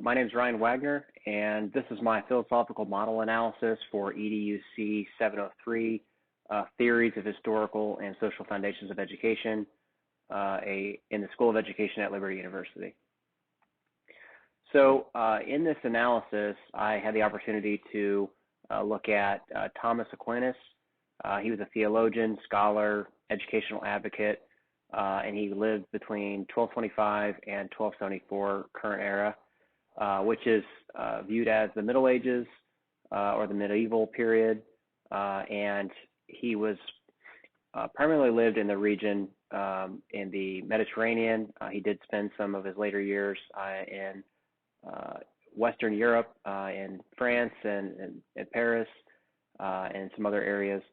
my name is Ryan Wagner, and this is my philosophical model analysis for EDUC703, Theories of Historical and Social Foundations of Education, in the School of Education at Liberty University. So in this analysis, I had the opportunity to look at Thomas Aquinas. He was a theologian, scholar, educational advocate, and he lived between 1225 and 1274 current era, which is viewed as the Middle Ages or the medieval period, and he was primarily lived in the region in the Mediterranean. He did spend some of his later years in Western Europe, in France and Paris, and some other areas.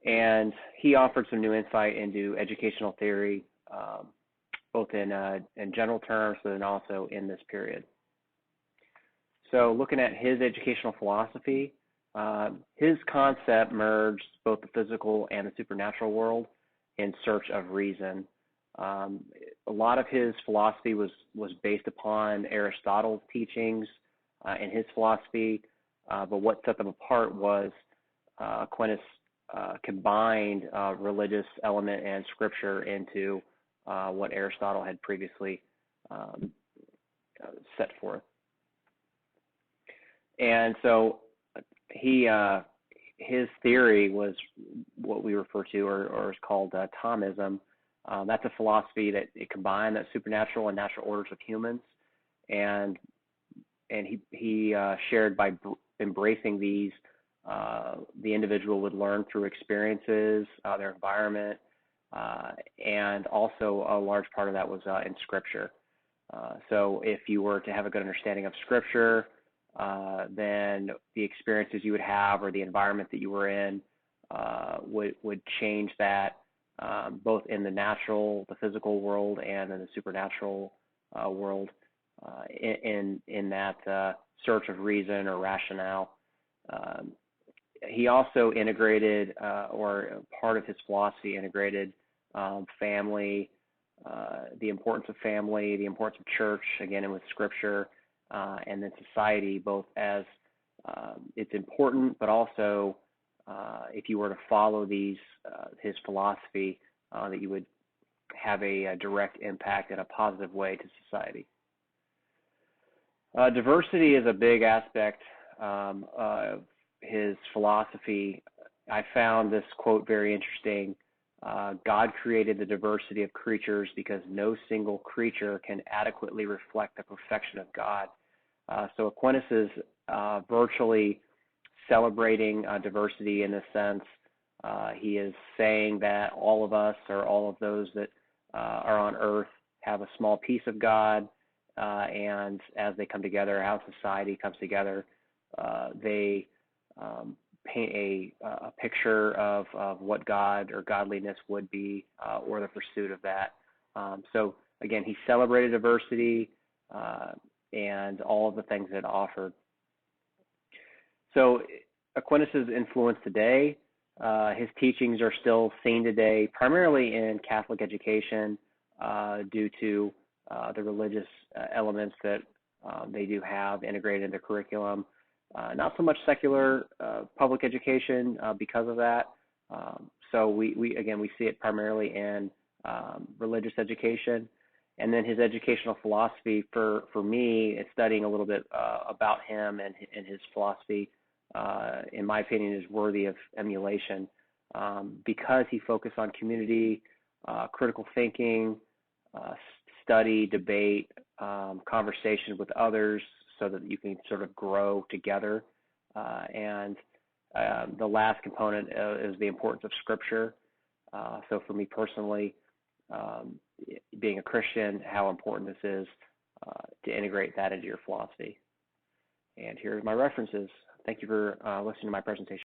And he offered some new insight into educational theory, both in general terms, but then also in this period. So looking at his educational philosophy, his concept merged both the physical and the supernatural world in search of reason. A lot of his philosophy was based upon Aristotle's teachings in his philosophy, but what set them apart was Aquinas combined religious element and scripture into what Aristotle had previously set forth. And so his theory was what we refer to or is called Thomism. That's a philosophy that it combined that supernatural and natural orders of humans, and he shared by embracing these, the individual would learn through experiences, their environment, and also a large part of that was in Scripture. So if you were to have a good understanding of Scripture, then the experiences you would have or the environment that you were in would change that, both in the natural, the physical world, and in the supernatural world, in that search of reason or rationale. He also integrated, or part of his philosophy integrated, family, the importance of family, the importance of church, again, and with Scripture, and then society, both as it's important, but also if you were to follow his philosophy, that you would have a direct impact in a positive way to society. Diversity is a big aspect of his philosophy. I found this quote very interesting. God created the diversity of creatures because no single creature can adequately reflect the perfection of God. So Aquinas is virtually celebrating diversity in this sense. He is saying that all of us, or all of those that are on earth, have a small piece of God, and as they come together, how society comes together, they paint a picture of what God or godliness would be, or the pursuit of that. So again, he celebrated diversity and all of the things it offered. So Aquinas' influence today, his teachings are still seen today primarily in Catholic education due to the religious elements that they do have integrated in the curriculum. Not so much secular public education because of that. So we see it primarily in religious education. And then his educational philosophy, for me, it's studying a little bit about him and his philosophy, in my opinion, is worthy of emulation because he focused on community, critical thinking, study, debate, conversation with others so that you can sort of grow together. And the last component is the importance of Scripture. So for me personally, being a Christian, how important this is to integrate that into your philosophy. And here are my references. Thank you for listening to my presentation.